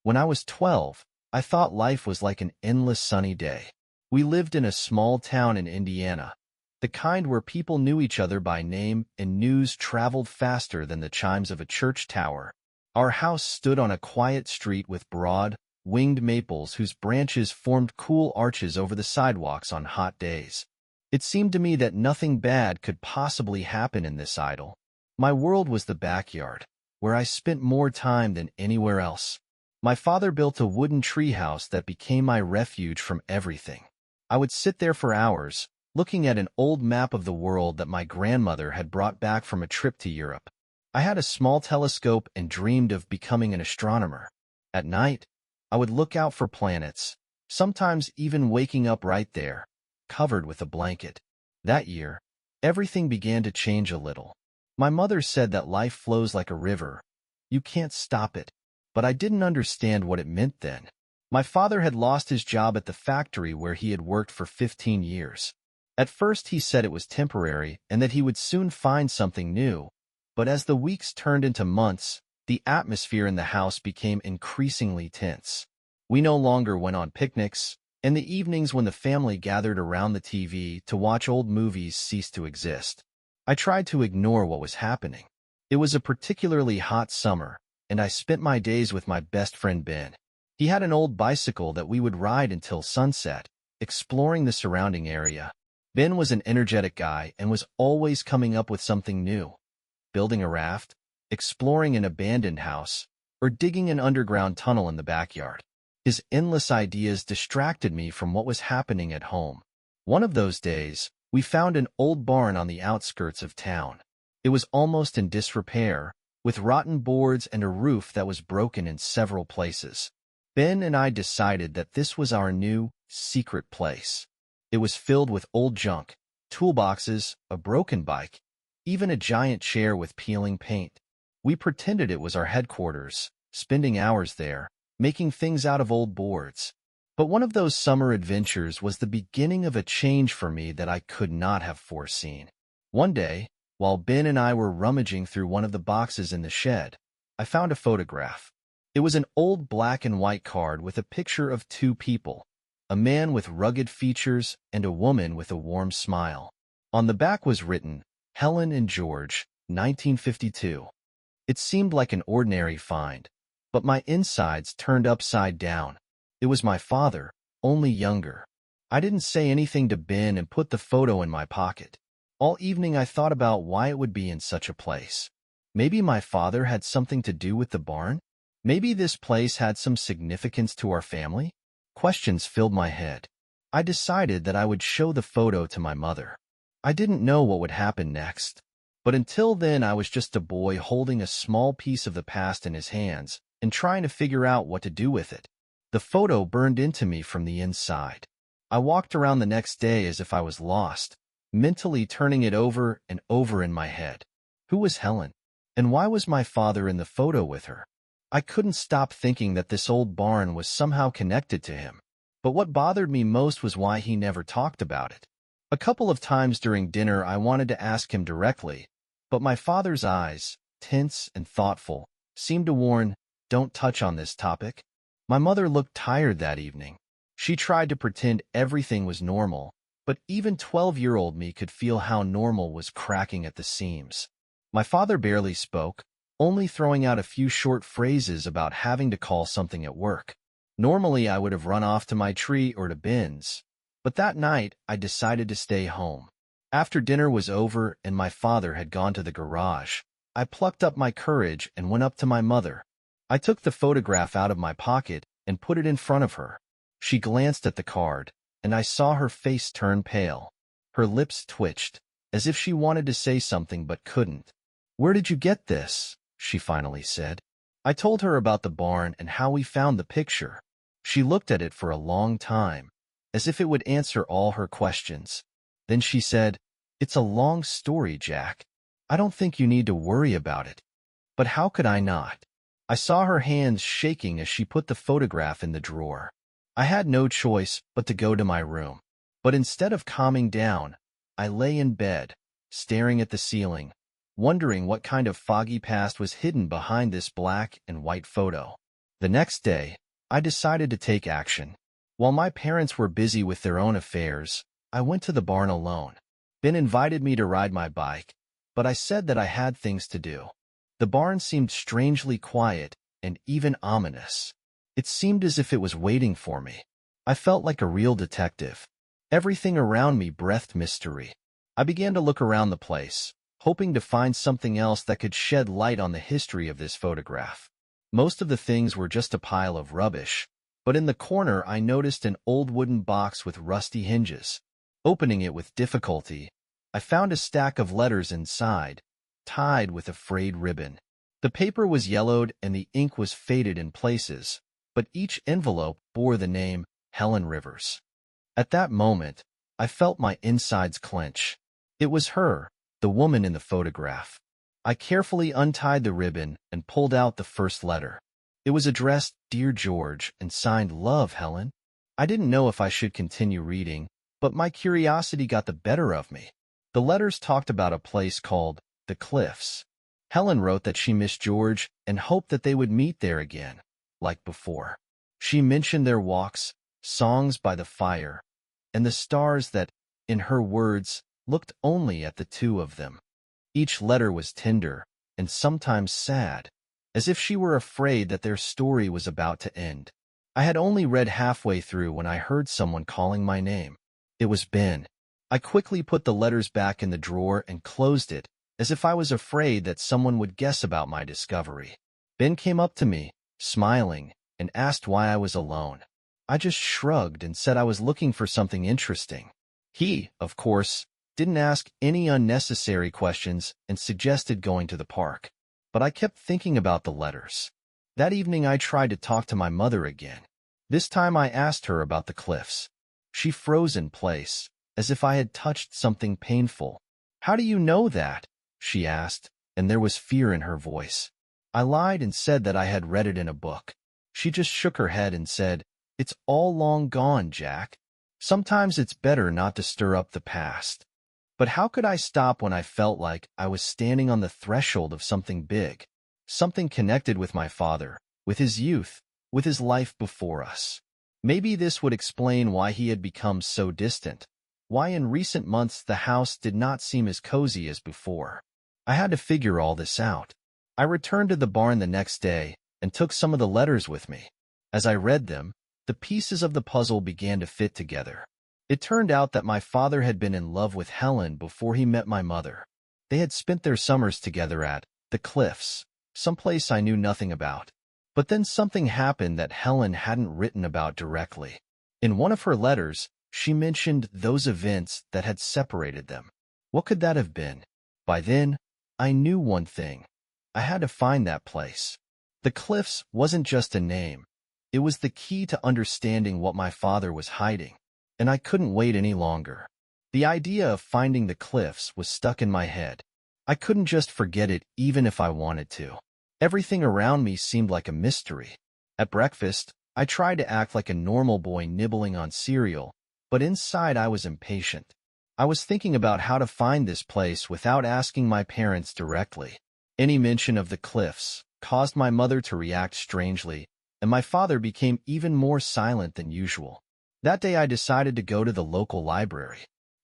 When I was 12, I thought life was like an endless sunny day. We lived in a small town in Indiana, the kind where people knew each other by name and news traveled faster than the chimes of a church tower. Our house stood on a quiet street with broad, winged maples whose branches formed cool arches over the sidewalks on hot days. It seemed to me that nothing bad could possibly happen in this idyll. My world was the backyard, where I spent more time than anywhere else. My father built a wooden treehouse that became my refuge from everything. I would sit there for hours, looking at an old map of the world that my grandmother had brought back from a trip to Europe. I had a small telescope and dreamed of becoming an astronomer. At night, I would look out for planets, sometimes even waking up right there, covered with a blanket. That year, everything began to change a little. My mother said that life flows like a river. You can't stop it. But I didn't understand what it meant then. My father had lost his job at the factory where he had worked for 15 years. At first he said it was temporary and that he would soon find something new. But as the weeks turned into months, the atmosphere in the house became increasingly tense. We no longer went on picnics, and the evenings when the family gathered around the TV to watch old movies ceased to exist. I tried to ignore what was happening. It was a particularly hot summer, and I spent my days with my best friend Ben. He had an old bicycle that we would ride until sunset, exploring the surrounding area. Ben was an energetic guy and was always coming up with something new. Building a raft, exploring an abandoned house, or digging an underground tunnel in the backyard. His endless ideas distracted me from what was happening at home. One of those days, we found an old barn on the outskirts of town. It was almost in disrepair, with rotten boards and a roof that was broken in several places. Ben and I decided that this was our new, secret place. It was filled with old junk, toolboxes, a broken bike, even a giant chair with peeling paint. We pretended it was our headquarters, spending hours there, making things out of old boards. But one of those summer adventures was the beginning of a change for me that I could not have foreseen. One day, while Ben and I were rummaging through one of the boxes in the shed, I found a photograph. It was an old black and white card with a picture of two people, a man with rugged features and a woman with a warm smile. On the back was written, Helen and George, 1952. It seemed like an ordinary find, but my insides turned upside down. It was my father, only younger. I didn't say anything to Ben and put the photo in my pocket. All evening I thought about why it would be in such a place. Maybe my father had something to do with the barn? Maybe this place had some significance to our family? Questions filled my head. I decided that I would show the photo to my mother. I didn't know what would happen next. But until then I was just a boy holding a small piece of the past in his hands and trying to figure out what to do with it. The photo burned into me from the inside. I walked around the next day as if I was lost, mentally turning it over and over in my head. Who was Helen? And why was my father in the photo with her? I couldn't stop thinking that this old barn was somehow connected to him. But what bothered me most was why he never talked about it. A couple of times during dinner I wanted to ask him directly, but my father's eyes, tense and thoughtful, seemed to warn, don't touch on this topic. My mother looked tired that evening. She tried to pretend everything was normal, but even 12-year-old me could feel how normal was cracking at the seams. My father barely spoke, only throwing out a few short phrases about having to call something at work. Normally I would have run off to my tree or to Ben's, but that night I decided to stay home. After dinner was over and my father had gone to the garage, I plucked up my courage and went up to my mother. I took the photograph out of my pocket and put it in front of her. She glanced at the card, and I saw her face turn pale. Her lips twitched, as if she wanted to say something but couldn't. "Where did you get this?" she finally said. I told her about the barn and how we found the picture. She looked at it for a long time, as if it would answer all her questions. Then she said, "It's a long story, Jack. I don't think you need to worry about it." But how could I not? I saw her hands shaking as she put the photograph in the drawer. I had no choice but to go to my room. But instead of calming down, I lay in bed, staring at the ceiling, wondering what kind of foggy past was hidden behind this black and white photo. The next day, I decided to take action. While my parents were busy with their own affairs, I went to the barn alone. Ben invited me to ride my bike, but I said that I had things to do. The barn seemed strangely quiet and even ominous. It seemed as if it was waiting for me. I felt like a real detective. Everything around me breathed mystery. I began to look around the place, hoping to find something else that could shed light on the history of this photograph. Most of the things were just a pile of rubbish, but in the corner I noticed an old wooden box with rusty hinges. Opening it with difficulty, I found a stack of letters inside, tied with a frayed ribbon. The paper was yellowed and the ink was faded in places, but each envelope bore the name Helen Rivers. At that moment, I felt my insides clench. It was her, the woman in the photograph. I carefully untied the ribbon and pulled out the first letter. It was addressed Dear George and signed Love, Helen. I didn't know if I should continue reading, but my curiosity got the better of me. The letters talked about a place called The Cliffs. Helen wrote that she missed George and hoped that they would meet there again, like before. She mentioned their walks, songs by the fire, and the stars that, in her words, looked only at the two of them. Each letter was tender and sometimes sad, as if she were afraid that their story was about to end. I had only read halfway through when I heard someone calling my name. It was Ben. I quickly put the letters back in the drawer and closed it, as if I was afraid that someone would guess about my discovery. Ben came up to me, smiling, and asked why I was alone. I just shrugged and said I was looking for something interesting. He, of course, didn't ask any unnecessary questions and suggested going to the park. But I kept thinking about the letters. That evening I tried to talk to my mother again. This time I asked her about the cliffs. She froze in place, as if I had touched something painful. How do you know that? She asked, and there was fear in her voice. I lied and said that I had read it in a book. She just shook her head and said, It's all long gone, Jack. Sometimes it's better not to stir up the past. But how could I stop when I felt like I was standing on the threshold of something big, something connected with my father, with his youth, with his life before us? Maybe this would explain why he had become so distant, why in recent months the house did not seem as cozy as before. I had to figure all this out. I returned to the barn the next day and took some of the letters with me. As I read them, the pieces of the puzzle began to fit together. It turned out that my father had been in love with Helen before he met my mother. They had spent their summers together at the Cliffs, someplace I knew nothing about. But then something happened that Helen hadn't written about directly. In one of her letters, she mentioned those events that had separated them. What could that have been? By then, I knew one thing. I had to find that place. The Cliffs wasn't just a name. It was the key to understanding what my father was hiding. And I couldn't wait any longer. The idea of finding the cliffs was stuck in my head. I couldn't just forget it even if I wanted to. Everything around me seemed like a mystery. At breakfast, I tried to act like a normal boy nibbling on cereal, but inside I was impatient. I was thinking about how to find this place without asking my parents directly. Any mention of the cliffs caused my mother to react strangely, and my father became even more silent than usual. That day I decided to go to the local library.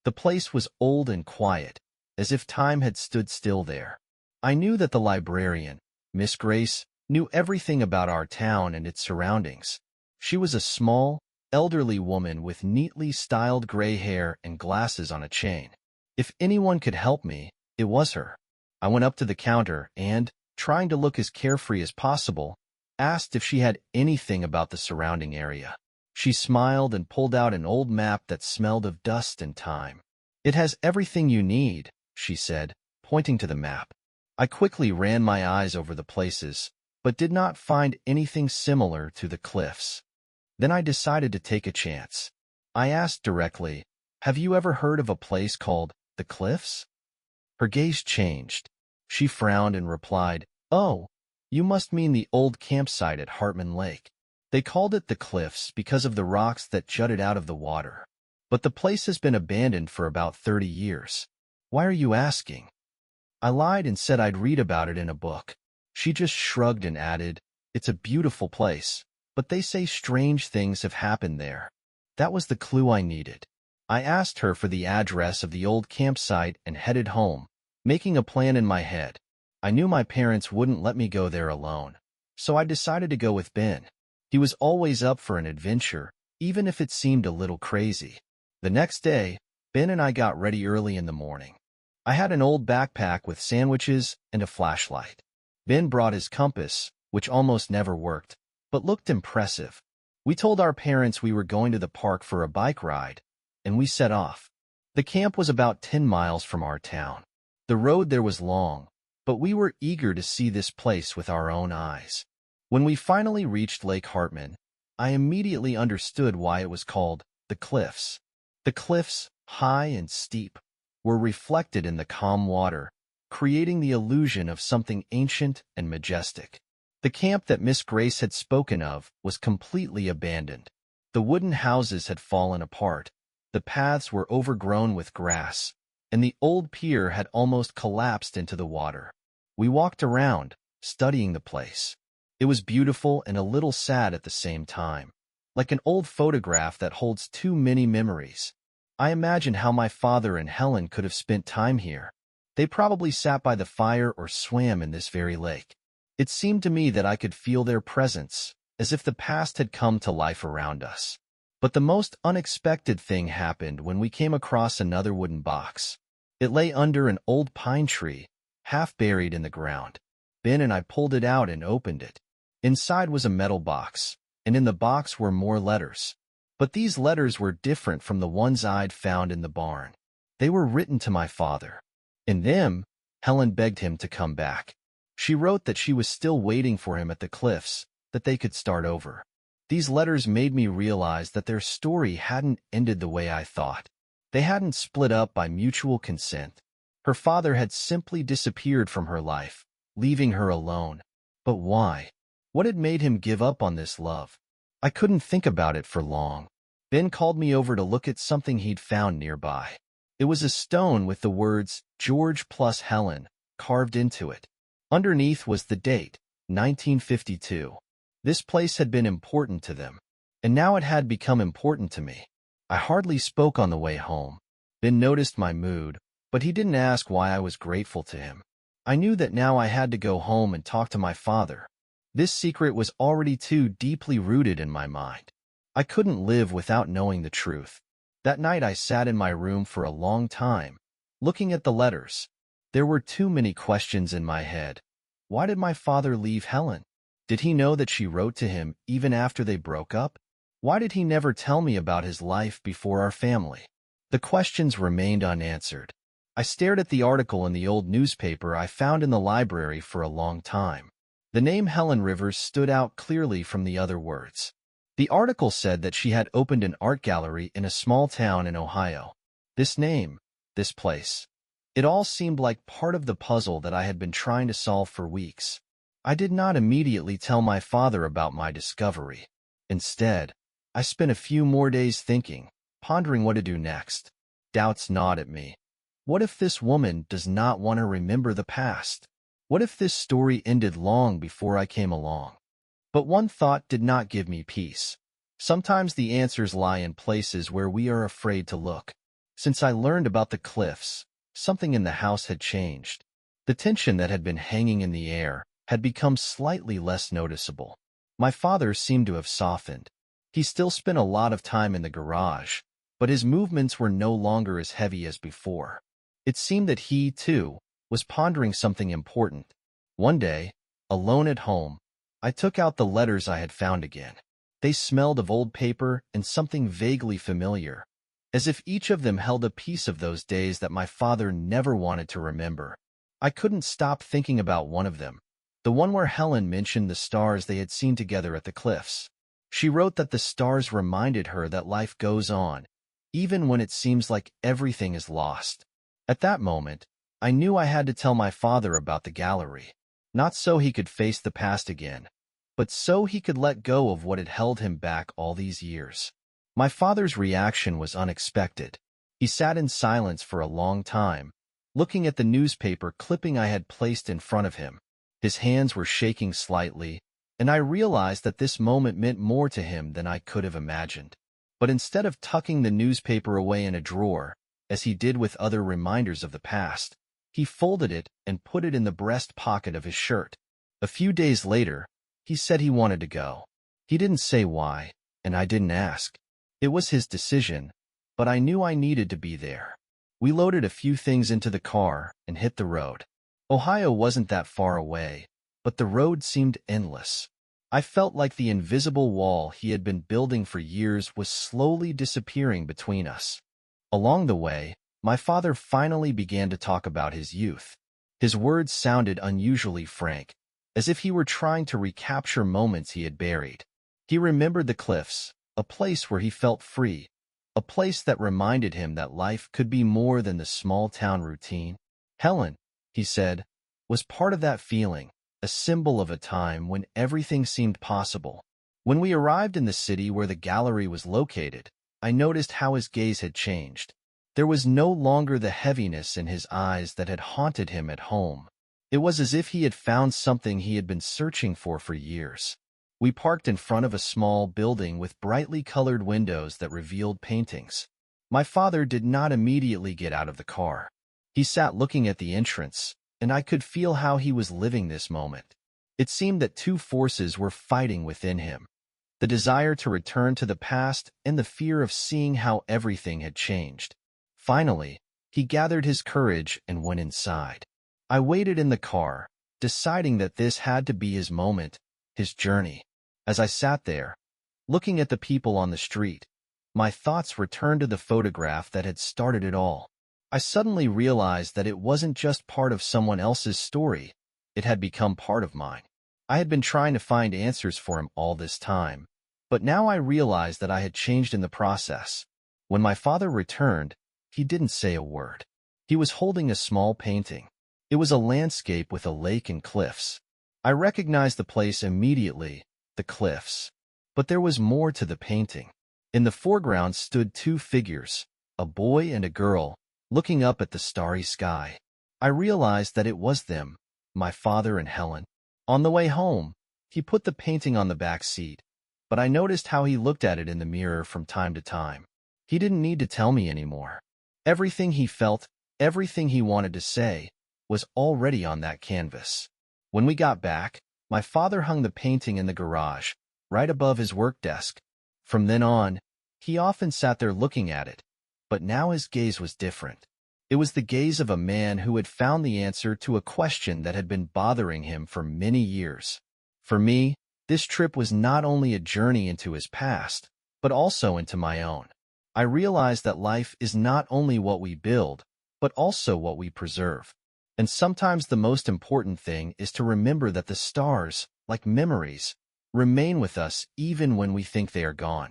The place was old and quiet, as if time had stood still there. I knew that the librarian, Miss Grace, knew everything about our town and its surroundings. She was a small, elderly woman with neatly styled gray hair and glasses on a chain. If anyone could help me, it was her. I went up to the counter and, trying to look as carefree as possible, asked if she had anything about the surrounding area. She smiled and pulled out an old map that smelled of dust and time. It has everything you need, she said, pointing to the map. I quickly ran my eyes over the places, but did not find anything similar to the cliffs. Then I decided to take a chance. I asked directly, Have you ever heard of a place called the Cliffs? Her gaze changed. She frowned and replied, Oh, you must mean the old campsite at Hartman Lake. They called it the Cliffs because of the rocks that jutted out of the water. But the place has been abandoned for about 30 years. Why are you asking? I lied and said I'd read about it in a book. She just shrugged and added, It's a beautiful place, but they say strange things have happened there. That was the clue I needed. I asked her for the address of the old campsite and headed home, making a plan in my head. I knew my parents wouldn't let me go there alone, so I decided to go with Ben. He was always up for an adventure, even if it seemed a little crazy. The next day, Ben and I got ready early in the morning. I had an old backpack with sandwiches and a flashlight. Ben brought his compass, which almost never worked, but looked impressive. We told our parents we were going to the park for a bike ride, and we set off. The camp was about 10 miles from our town. The road there was long, but we were eager to see this place with our own eyes. When we finally reached Lake Hartman, I immediately understood why it was called the Cliffs. The cliffs, high and steep, were reflected in the calm water, creating the illusion of something ancient and majestic. The camp that Miss Grace had spoken of was completely abandoned. The wooden houses had fallen apart, the paths were overgrown with grass, and the old pier had almost collapsed into the water. We walked around, studying the place. It was beautiful and a little sad at the same time, like an old photograph that holds too many memories. I imagined how my father and Helen could have spent time here. They probably sat by the fire or swam in this very lake. It seemed to me that I could feel their presence, as if the past had come to life around us. But the most unexpected thing happened when we came across another wooden box. It lay under an old pine tree, half buried in the ground. Ben and I pulled it out and opened it. Inside was a metal box, and in the box were more letters. But these letters were different from the ones I'd found in the barn. They were written to my father. In them, Helen begged him to come back. She wrote that she was still waiting for him at the cliffs, that they could start over. These letters made me realize that their story hadn't ended the way I thought. They hadn't split up by mutual consent. Her father had simply disappeared from her life, leaving her alone. But why? What had made him give up on this love? I couldn't think about it for long. Ben called me over to look at something he'd found nearby. It was a stone with the words, George plus Helen, carved into it. Underneath was the date, 1952. This place had been important to them, and now it had become important to me. I hardly spoke on the way home. Ben noticed my mood, but he didn't ask why I was grateful to him. I knew that now I had to go home and talk to my father. This secret was already too deeply rooted in my mind. I couldn't live without knowing the truth. That night I sat in my room for a long time, looking at the letters. There were too many questions in my head. Why did my father leave Helen? Did he know that she wrote to him even after they broke up? Why did he never tell me about his life before our family? The questions remained unanswered. I stared at the article in the old newspaper I found in the library for a long time. The name Helen Rivers stood out clearly from the other words. The article said that she had opened an art gallery in a small town in Ohio. This name, this place. It all seemed like part of the puzzle that I had been trying to solve for weeks. I did not immediately tell my father about my discovery. Instead, I spent a few more days thinking, pondering what to do next. Doubts gnawed at me. What if this woman does not want to remember the past? What if this story ended long before I came along? But one thought did not give me peace. Sometimes the answers lie in places where we are afraid to look. Since I learned about the cliffs, something in the house had changed. The tension that had been hanging in the air had become slightly less noticeable. My father seemed to have softened. He still spent a lot of time in the garage, but his movements were no longer as heavy as before. It seemed that he, too, was pondering something important. One day, alone at home, I took out the letters I had found again. They smelled of old paper and something vaguely familiar, as if each of them held a piece of those days that my father never wanted to remember. I couldn't stop thinking about one of them, the one where Helen mentioned the stars they had seen together at the cliffs. She wrote that the stars reminded her that life goes on, even when it seems like everything is lost. At that moment, I knew I had to tell my father about the gallery, not so he could face the past again, but so he could let go of what had held him back all these years. My father's reaction was unexpected. He sat in silence for a long time, looking at the newspaper clipping I had placed in front of him. His hands were shaking slightly, and I realized that this moment meant more to him than I could have imagined. But instead of tucking the newspaper away in a drawer, as he did with other reminders of the past, he folded it and put it in the breast pocket of his shirt. A few days later, he said he wanted to go. He didn't say why, and I didn't ask. It was his decision, but I knew I needed to be there. We loaded a few things into the car and hit the road. Ohio wasn't that far away, but the road seemed endless. I felt like the invisible wall he had been building for years was slowly disappearing between us. Along the way, my father finally began to talk about his youth. His words sounded unusually frank, as if he were trying to recapture moments he had buried. He remembered the cliffs, a place where he felt free, a place that reminded him that life could be more than the small-town routine. Helen, he said, was part of that feeling, a symbol of a time when everything seemed possible. When we arrived in the city where the gallery was located, I noticed how his gaze had changed. There was no longer the heaviness in his eyes that had haunted him at home. It was as if he had found something he had been searching for years. We parked in front of a small building with brightly colored windows that revealed paintings. My father did not immediately get out of the car. He sat looking at the entrance, and I could feel how he was living this moment. It seemed that two forces were fighting within him: the desire to return to the past and the fear of seeing how everything had changed. Finally, he gathered his courage and went inside. I waited in the car, deciding that this had to be his moment, his journey. As I sat there, looking at the people on the street, my thoughts returned to the photograph that had started it all. I suddenly realized that it wasn't just part of someone else's story, it had become part of mine. I had been trying to find answers for him all this time, but now I realized that I had changed in the process. When my father returned, he didn't say a word. He was holding a small painting. It was a landscape with a lake and cliffs. I recognized the place immediately, the cliffs. But there was more to the painting. In the foreground stood two figures, a boy and a girl, looking up at the starry sky. I realized that it was them, my father and Helen. On the way home, he put the painting on the back seat, but I noticed how he looked at it in the mirror from time to time. He didn't need to tell me anymore. Everything he felt, everything he wanted to say, was already on that canvas. When we got back, my father hung the painting in the garage, right above his work desk. From then on, he often sat there looking at it, but now his gaze was different. It was the gaze of a man who had found the answer to a question that had been bothering him for many years. For me, this trip was not only a journey into his past, but also into my own. I realized that life is not only what we build, but also what we preserve. And sometimes the most important thing is to remember that the stars, like memories, remain with us even when we think they are gone.